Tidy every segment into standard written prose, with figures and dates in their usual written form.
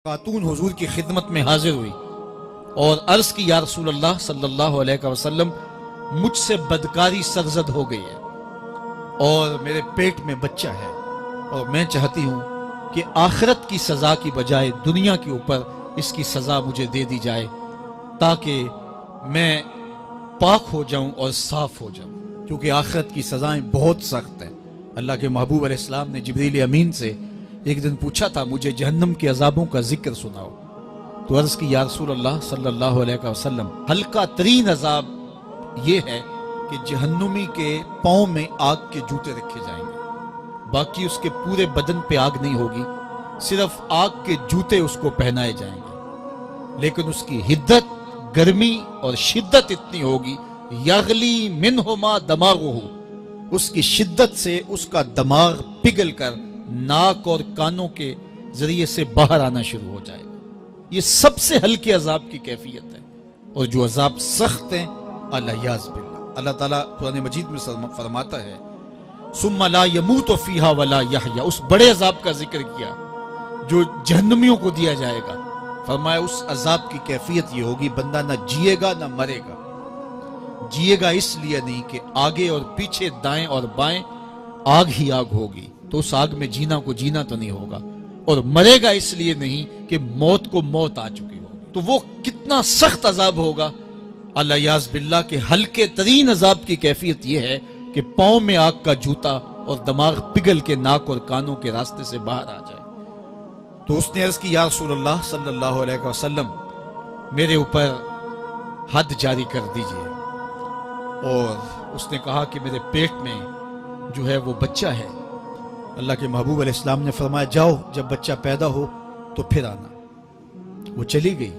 خاتون حضور کی خدمت میں حاضر ہوئی اور عرض کی یا رسول اللہ صلی اللہ علیہ وسلم مجھ سے بدکاری سرزد ہو گئی ہے اور میرے پیٹ میں بچہ ہے اور میں چاہتی ہوں کہ آخرت کی سزا کی بجائے دنیا کے اوپر اس کی سزا مجھے دے دی جائے تاکہ میں پاک ہو جاؤں اور صاف ہو جاؤں، کیونکہ آخرت کی سزائیں بہت سخت ہیں۔ اللہ کے محبوب علیہ السلام نے جبریل امین سے ایک دن پوچھا تھا مجھے جہنم کے عذابوں کا ذکر سناؤ، تو عرض کی یا رسول اللہ صلی اللہ علیہ وسلم ہلکا ترین عذاب یہ ہے کہ جہنمی کے پاؤں میں آگ کے جوتے رکھے جائیں گے، باقی اس کے پورے بدن پہ آگ نہیں ہوگی، صرف آگ کے جوتے اس کو پہنائے جائیں گے، لیکن اس کی حدت، گرمی اور شدت اتنی ہوگی یغلی منہما دماغہ، اس کی شدت سے اس کا دماغ پگھل کر ناک اور کانوں کے ذریعے سے باہر آنا شروع ہو جائے گا۔ یہ سب سے ہلکے عذاب کی کیفیت ہے، اور جو عذاب سخت ہیں الیاذ باللہ، اللہ تعالیٰ قرآن مجید میں فرماتا ہے ثم لا يموت فیہا ولا یحیا، اس بڑے عذاب کا ذکر کیا جو جہنمیوں کو دیا جائے گا، فرمایا اس عذاب کی کیفیت یہ ہوگی بندہ نہ جیے گا نہ مرے گا۔ جیے گا اس لیے نہیں کہ آگے اور پیچھے دائیں اور بائیں آگ ہی آگ ہوگی، تو اس آگ میں جینا کو جینا تو نہیں ہوگا، اور مرے گا اس لیے نہیں کہ موت کو موت آ چکی ہوگی۔ تو وہ کتنا سخت عذاب ہوگا الیاذ باللہ کہ ہلکے ترین عذاب کی کیفیت یہ ہے کہ پاؤں میں آگ کا جوتا اور دماغ پگھل کے ناک اور کانوں کے راستے سے باہر آ جائے۔ تو اس نے عرض کی یا رسول اللہ صلی اللہ علیہ وسلم میرے اوپر حد جاری کر دیجئے، اور اس نے کہا کہ میرے پیٹ میں جو ہے وہ بچہ ہے۔ اللہ کے محبوب علیہ السلام نے فرمایا جاؤ جب بچہ پیدا ہو تو پھر آنا۔ وہ چلی گئی،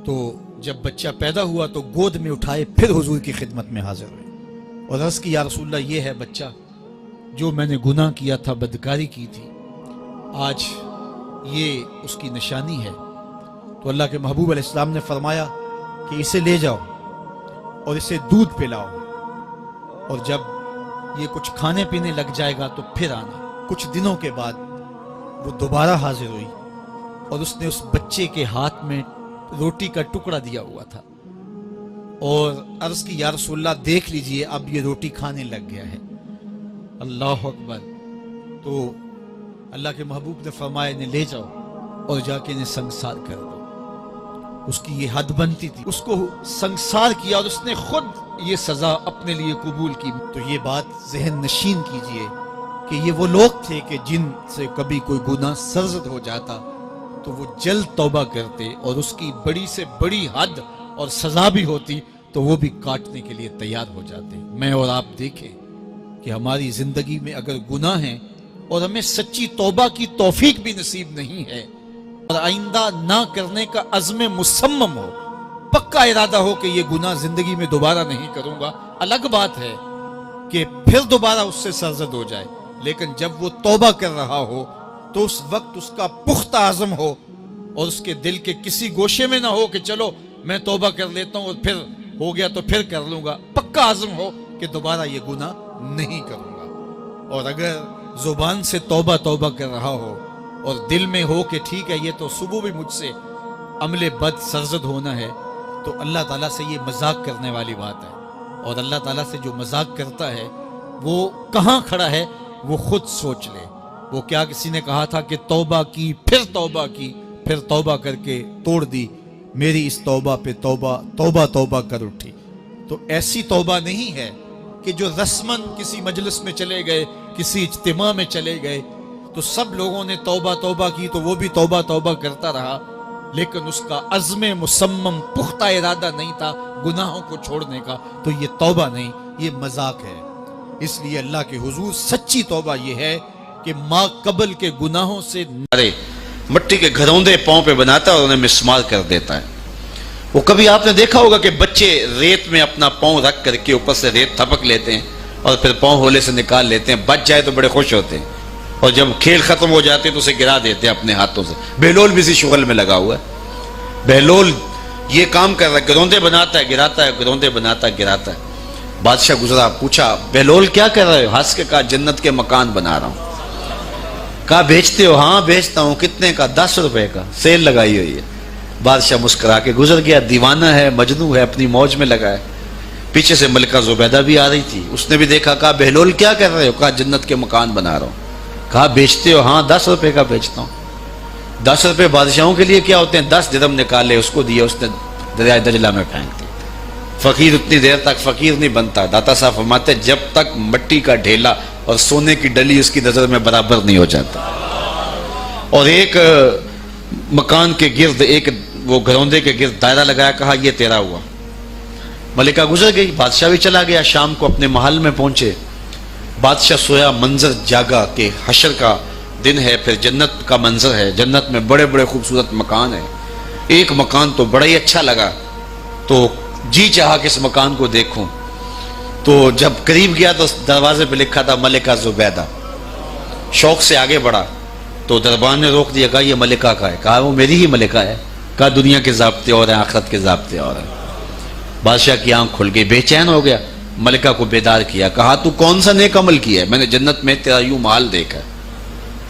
تو جب بچہ پیدا ہوا تو گود میں اٹھائے پھر حضور کی خدمت میں حاضر ہوئے اور عرض کی یا رسول اللہ یہ ہے بچہ جو میں نے گناہ کیا تھا، بدکاری کی تھی، آج یہ اس کی نشانی ہے۔ تو اللہ کے محبوب علیہ السلام نے فرمایا کہ اسے لے جاؤ اور اسے دودھ پلاؤ، اور جب یہ کچھ کھانے پینے لگ جائے گا تو پھر آنا۔ کچھ دنوں کے بعد وہ دوبارہ حاضر ہوئی اور اس نے اس بچے کے ہاتھ میں روٹی کا ٹکڑا دیا ہوا تھا، اور عرض کی یا رسول اللہ دیکھ لیجئے اب یہ روٹی کھانے لگ گیا ہے۔ اللہ اکبر۔ تو اللہ کے محبوب نے فرمایا انہیں لے جاؤ اور جا کے انہیں سنگسار کر دو۔ اس کی یہ حد بنتی تھی، اس کو سنگسار کیا اور اس نے خود یہ سزا اپنے لیے قبول کی۔ تو یہ بات ذہن نشین کیجئے کہ یہ وہ لوگ تھے کہ جن سے کبھی کوئی گناہ سرزد ہو جاتا تو وہ جلد توبہ کرتے، اور اس کی بڑی سے بڑی حد اور سزا بھی ہوتی تو وہ بھی کاٹنے کے لیے تیار ہو جاتے۔ میں اور آپ دیکھیں کہ ہماری زندگی میں اگر گناہ ہیں اور ہمیں سچی توبہ کی توفیق بھی نصیب نہیں ہے، اور آئندہ نہ کرنے کا عزم مصمم ہو، پکا ارادہ ہو کہ یہ گناہ زندگی میں دوبارہ نہیں کروں گا، الگ بات ہے کہ پھر دوبارہ اس سے سرزد ہو جائے، لیکن جب وہ توبہ کر رہا ہو تو اس وقت اس کا پختہ عزم ہو، اور اس کے دل کے کسی گوشے میں نہ ہو کہ چلو میں توبہ کر لیتا ہوں اور پھر ہو گیا تو پھر کر لوں گا، پکا عزم ہو کہ دوبارہ یہ گناہ نہیں کروں گا۔ اور اگر زبان سے توبہ توبہ کر رہا ہو اور دل میں ہو کہ ٹھیک ہے یہ تو صبح بھی مجھ سے عمل بد سرزد ہونا ہے، تو اللہ تعالیٰ سے یہ مذاق کرنے والی بات ہے، اور اللہ تعالیٰ سے جو مذاق کرتا ہے وہ کہاں کھڑا ہے وہ خود سوچ لے۔ وہ کیا کسی نے کہا تھا کہ توبہ کی پھر توبہ کر کے توڑ دی، میری اس توبہ پہ توبہ کر اٹھی۔ تو ایسی توبہ نہیں ہے کہ جو رسماً کسی مجلس میں چلے گئے، کسی اجتماع میں چلے گئے تو سب لوگوں نے توبہ کی تو وہ بھی توبہ کرتا رہا، لیکن اس کا عزم مصمم پختہ ارادہ نہیں تھا گناہوں کو چھوڑنے کا، تو یہ توبہ نہیں، یہ مذاق ہے۔ اس لیے اللہ کے حضور سچی توبہ یہ ہے کہ ماں قبل کے گناہوں سے مٹی کے گھروندے پاؤں پہ بناتا ہے اور انہیں مسمار کر دیتا ہے۔ وہ کبھی آپ نے دیکھا ہوگا کہ بچے ریت میں اپنا پاؤں رکھ کر کے اوپر سے ریت تھپک لیتے ہیں اور پھر پاؤں ہولے سے نکال لیتے ہیں، بچ جائے تو بڑے خوش ہوتے ہیں، اور جب کھیل ختم ہو جاتے ہیں تو اسے گرا دیتے ہیں اپنے ہاتھوں سے۔ بہلول بھی اسی شغل میں لگا ہوا ہے، بہلول یہ کام کر رہا ہے، گروندے بناتا ہے گراتا ہے، گروندے بناتا ہے گراتا ہے۔ بادشاہ گزرا، پوچھا بہلول کیا کر رہے ہو؟ ہنس کے کہا جنت کے مکان بنا رہا ہوں۔ کہا بیچتے ہو؟ ہاں بیچتا ہوں. کتنے کا؟ 10 روپے کا، سیل لگائی ہوئی ہے. بادشاہ مسکرا کے گزر گیا. دیوانہ ہے، مجنوں ہے، اپنی موج میں لگا ہے. پیچھے سے ملکہ زبیدہ بھی آ رہی تھی. اس نے بھی دیکھا. کہا بہلول کیا کر رہے ہو؟ کہا جنت کے مکان بنا رہا ہوں. کہا بیچتے ہو؟ ہاں 10 روپے کا بیچتا ہوں. 10 روپے بادشاہوں کے لیے کیا ہوتے ہیں؟ 10 درہم نکالے، اس کو دیے، اس نے دریائے دجلہ میں پھینک دی. فقیر اتنی دیر تک فقیر نہیں بنتا. داتا صاحب فرماتے جب تک مٹی کا ڈھیلا اور سونے کی ڈلی اس کی نظر میں برابر نہیں ہو جاتا. اور ایک مکان کے گرد، ایک وہ گھروندے کے گرد دائرہ لگایا. کہا یہ تیرا ہوا. ملکہ گزر گئی. بادشاہ بھی چلا گیا. شام کو اپنے محل میں پہنچے. بادشاہ سویا. منظر جاگا کہ حشر کا دن ہے، پھر جنت کا منظر ہے. جنت میں بڑے بڑے خوبصورت مکان ہیں. ایک مکان تو بڑا ہی اچھا لگا، تو جی چاہا کہ اس مکان کو دیکھوں. تو جب قریب گیا تو دروازے پہ لکھا تھا ملکہ زبیدہ. شوق سے آگے بڑھا تو دربان نے روک دیا. کہا یہ ملکہ کا ہے. کہا وہ میری ہی ملکہ ہے. کہا دنیا کے ضابطے اور ہیں، آخرت کے ضابطے اور ہیں. بادشاہ کی آنکھ کھل گئی، بے چین ہو گیا. ملکہ کو بیدار کیا. کہا تو کون سا نیک عمل کیا ہے؟ میں نے جنت میں تیرا یوں محل دیکھا.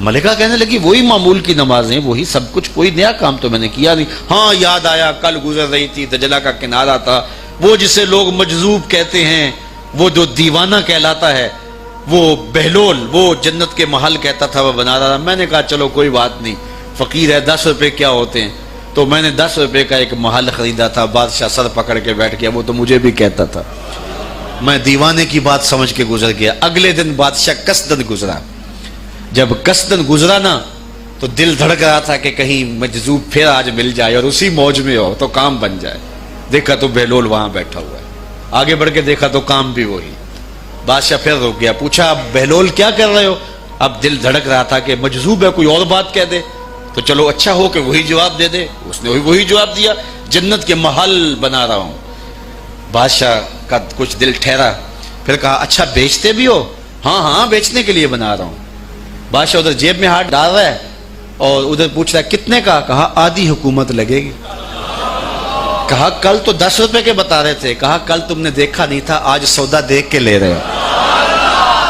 ملکہ کہنے لگی وہی معمول کی نمازیں، وہی سب کچھ، کوئی نیا کام تو میں نے کیا نہیں. ہاں یاد آیا، کل گزر رہی تھی، دجلہ کا کنارہ تھا، وہ جسے لوگ مجذوب کہتے ہیں، وہ جو دیوانہ کہلاتا ہے، وہ بہلول، وہ جنت کے محل کہتا تھا، وہ بنا رہا تھا. میں نے کہا چلو کوئی بات نہیں، فقیر ہے، 10 روپے کیا ہوتے ہیں. تو میں نے 10 روپے کا ایک محل خریدا تھا. بادشاہ سر پکڑ کے بیٹھ گیا. وہ تو مجھے بھی کہتا تھا. میں دیوانے کی بات سمجھ کے گزر گیا. اگلے دن بادشاہ قصدن گزرا. جب قصدن گزرا نا تو دل دھڑک رہا تھا کہ کہیں مجذوب پھر آج مل جائے اور اسی موج میں ہو تو کام بن جائے. دیکھا تو بہلول وہاں بیٹھا ہوا ہے. آگے بڑھ کے دیکھا تو کام بھی وہی. بادشاہ پھر رک گیا. پوچھا اب بہلول کیا کر رہے ہو؟ اب دل دھڑک رہا تھا کہ مجذوب ہے، کوئی اور بات کہہ دے تو چلو اچھا ہو کہ وہی جواب دے دے. اس نے وہی جواب دیا، جنت کے محل بنا رہا ہوں. بادشاہ کا کچھ دل ٹھہرا. پھر کہا اچھا بیچتے بھی ہو؟ ہاں ہاں بیچنے کے لیے بنا رہا ہوں. بادشاہ ادھر جیب میں ہاتھ ڈال رہا ہے اور ادھر پوچھ رہا ہے کتنے کا؟ کہا آدھی حکومت لگے گی. کہا کل تو 10 روپے کے بتا رہے تھے. کہا کل تم نے دیکھا نہیں تھا، آج سودا دیکھ کے لے رہے ہو.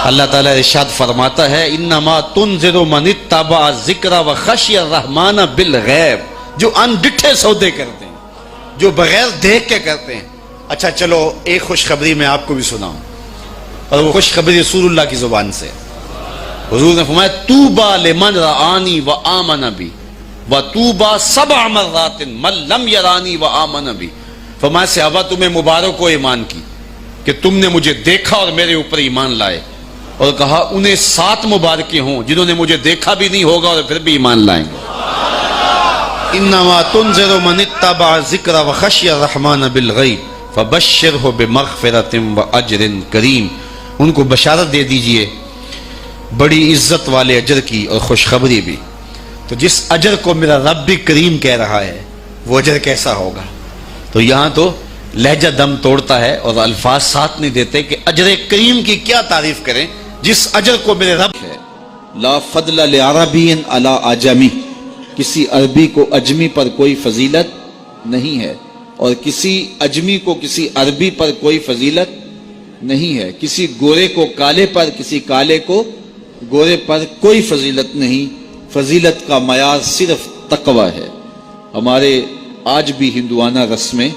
اللہ تعالیٰ ارشاد فرماتا ہے انما تنذر من اتبع ذکر وخشی الرحمن بالغیب. جو ان ڈٹھے سودے کرتے ہیں، جو بغیر دیکھ کے کرتے ہیں. اچھا چلو ایک خوشخبری میں آپ کو بھی سناؤں، اور وہ خوشخبری رسول اللہ کی زبان سے. حضور نے فرمایا طوبی لمن رآنی وآمن بی وطوبی 7 مرات من لم یرانی وآمن بی. فرمایا صحابہ تمہیں مبارک ہو ایمان کی کہ تم نے مجھے دیکھا اور میرے اوپر ایمان لائے. اور کہا انہیں 7 مبارکیں ہوں جنہوں نے مجھے دیکھا بھی نہیں ہوگا اور پھر بھی ایمان لائیں گے. انما تنذر من اتبع ذکر وخشی الرحمن بالغیب فبشرہ بمغفرۃ واجر کریم. ان کو بشارت دے دیجئے بڑی عزت والے اجر کی اور خوشخبری بھی. تو جس اجر کو میرا رب بھی کریم کہہ رہا ہے وہ اجر کیسا ہوگا. تو یہاں تو لہجہ دم توڑتا ہے اور الفاظ ساتھ نہیں دیتے کہ اجر کریم کی کیا تعریف کریں جس اجر کو میرے رب ہے. لا فضل لعربی علی اعجمی. کسی عربی کو اجمی پر کوئی فضیلت نہیں ہے، اور کسی اجمی کو کسی عربی پر کوئی فضیلت نہیں ہے. کسی گورے کو کالے پر، کسی کالے کو گورے پر کوئی فضیلت نہیں. فضیلت کا معیار صرف تقوی ہے. ہمارے آج بھی ہندوانہ رسمیں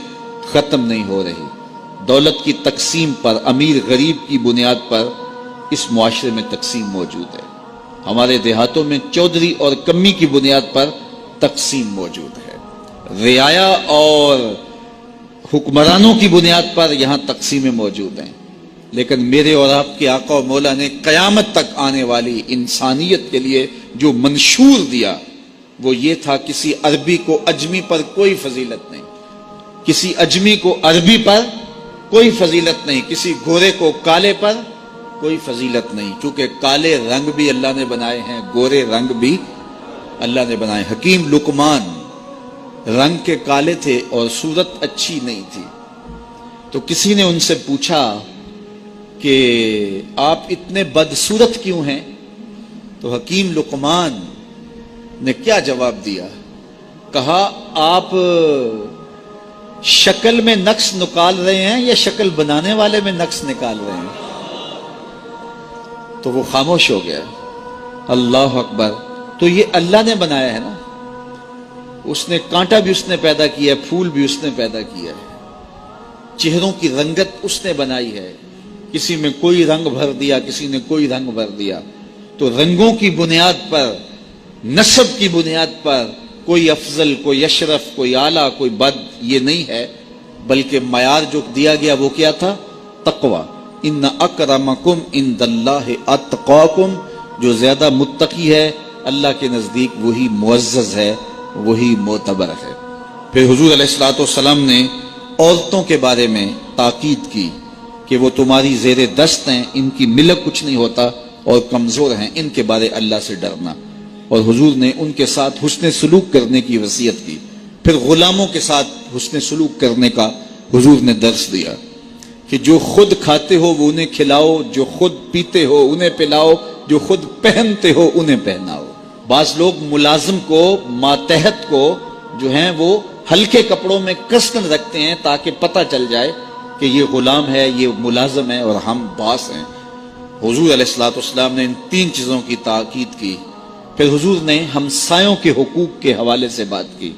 ختم نہیں ہو رہی. دولت کی تقسیم پر، امیر غریب کی بنیاد پر اس معاشرے میں تقسیم موجود ہے. ہمارے دیہاتوں میں چودھری اور کمی کی بنیاد پر تقسیم موجود ہے. رعایا اور حکمرانوں کی بنیاد پر یہاں تقسیمیں موجود ہیں. لیکن میرے اور آپ کے آقا و مولا نے قیامت تک آنے والی انسانیت کے لیے جو منشور دیا وہ یہ تھا کسی عربی کو اجمی پر کوئی فضیلت نہیں، کسی اجمی کو عربی پر کوئی فضیلت نہیں، کسی گورے کو کالے پر کوئی فضیلت نہیں. چونکہ کالے رنگ بھی اللہ نے بنائے ہیں، گورے رنگ بھی اللہ نے بنائے. حکیم لقمان رنگ کے کالے تھے اور صورت اچھی نہیں تھی. تو کسی نے ان سے پوچھا کہ آپ اتنے بدصورت کیوں ہیں؟ تو حکیم لقمان نے کیا جواب دیا؟ کہا آپ شکل میں نقص نکال رہے ہیں یا شکل بنانے والے میں نقص نکال رہے ہیں؟ تو وہ خاموش ہو گیا. اللہ اکبر. تو یہ اللہ نے بنایا ہے نا, اس نے کانٹا بھی اس نے پیدا کیا ہے, پھول بھی اس نے پیدا کیا ہے, چہروں کی رنگت اس نے بنائی ہے, کسی میں کوئی رنگ بھر دیا, کسی نے کوئی رنگ بھر دیا. تو رنگوں کی بنیاد پر, نسب کی بنیاد پر کوئی افضل, کوئی اشرف, کوئی اعلیٰ, کوئی بد, یہ نہیں ہے, بلکہ معیار جو دیا گیا وہ کیا تھا؟ تقوی. ان اکرمکم عند اللہ اتقاکم, جو زیادہ متقی ہے اللہ کے نزدیک وہی معزز ہے, وہی معتبر ہے. پھر حضور علیہ الصلوۃ والسلام نے عورتوں کے بارے میں تاکید کی کہ وہ تمہاری زیر دست ہیں, ان کی ملک کچھ نہیں ہوتا اور کمزور ہیں, ان کے بارے اللہ سے ڈرنا. اور حضور نے ان کے ساتھ حسن سلوک کرنے کی وصیت کی. پھر غلاموں کے ساتھ حسن سلوک کرنے کا حضور نے درس دیا کہ جو خود کھاتے ہو وہ انہیں کھلاؤ, جو خود پیتے ہو انہیں پلاؤ, جو خود پہنتے ہو انہیں پہناؤ. بعض لوگ ملازم کو, ماتحت کو جو ہیں وہ ہلکے کپڑوں میں کسن رکھتے ہیں تاکہ پتہ چل جائے کہ یہ غلام ہے, یہ ملازم ہے اور ہم باس ہیں. حضور علیہ الصلوۃ والسلام نے ان 3 چیزوں کی تاکید کی. پھر حضور نے ہمسایوں کے حقوق کے حوالے سے بات کی,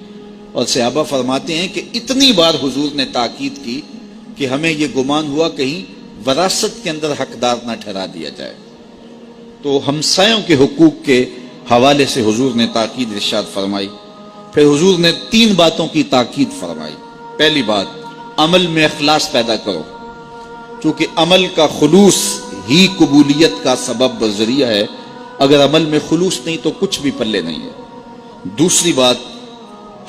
اور صحابہ فرماتے ہیں کہ اتنی بار حضور نے تاکید کی کہ ہمیں یہ گمان ہوا کہیں وراثت کے اندر حقدار نہ ٹھہرا دیا جائے. تو ہمسایوں کے حقوق کے حوالے سے حضور نے تاکید ارشاد فرمائی. پھر حضور نے 3 باتوں کی تاکید فرمائی. پہلی بات, عمل میں اخلاص پیدا کرو, چونکہ عمل کا خلوص ہی قبولیت کا سبب و ذریعہ ہے. اگر عمل میں خلوص نہیں تو کچھ بھی پلے نہیں ہے. دوسری بات,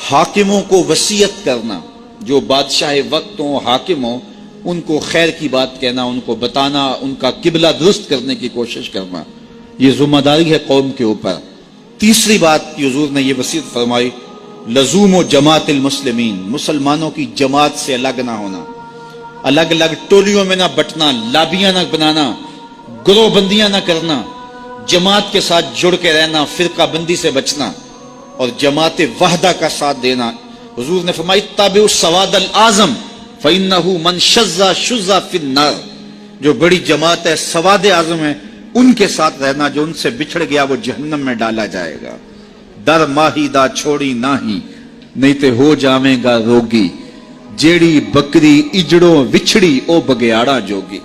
حاکموں کو وصیت کرنا, جو بادشاہ وقت ہوں, حاکم ہوں, ان کو خیر کی بات کہنا, ان کو بتانا, ان کا قبلہ درست کرنے کی کوشش کرنا, یہ ذمہ داری ہے قوم کے اوپر. تیسری بات کی حضور نے یہ وصیت فرمائی, لزوم و جماعت المسلمین, مسلمانوں کی جماعت سے الگ نہ ہونا, الگ الگ ٹولیوں میں نہ بٹنا, لابیاں نہ بنانا, گروہ بندیاں نہ کرنا, جماعت کے ساتھ جڑ کے رہنا, فرقہ بندی سے بچنا اور جماعت وحدہ کا ساتھ دینا. حضور نے فرمائی, تابعوا السواد الاعظم فإنه من شذ شذ فی النار, جو بڑی جماعت ہے, سواد اعظم ہے, ان کے ساتھ رہنا, جو ان سے بچھڑ گیا وہ جہنم میں ڈالا جائے گا. در ماہی دا چھوڑی ناہی, نہیں تے ہو جاویں گا روگی, جیڑی بکری اجڑوں وچھڑی او بگیاڑا جوگی.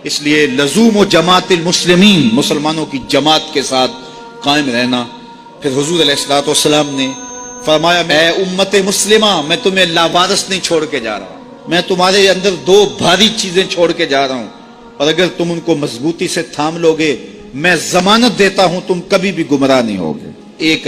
اس لیے لزوم و جماعت المسلمین, مسلمانوں کی جماعت کے ساتھ قائم رہنا. پھر حضور علیہ الصلوۃ والسلام نے فرمایا, اے امت مسلمہ, میں تمہیں لاوارث نہیں چھوڑ کے جا رہا, میں تمہارے اندر 2 بھاری چیزیں چھوڑ کے جا رہا ہوں, اور اگر تم ان کو مضبوطی سے تھام لوگے, میں ضمانت دیتا ہوں تم کبھی بھی گمراہ نہیں ہوگے. ایک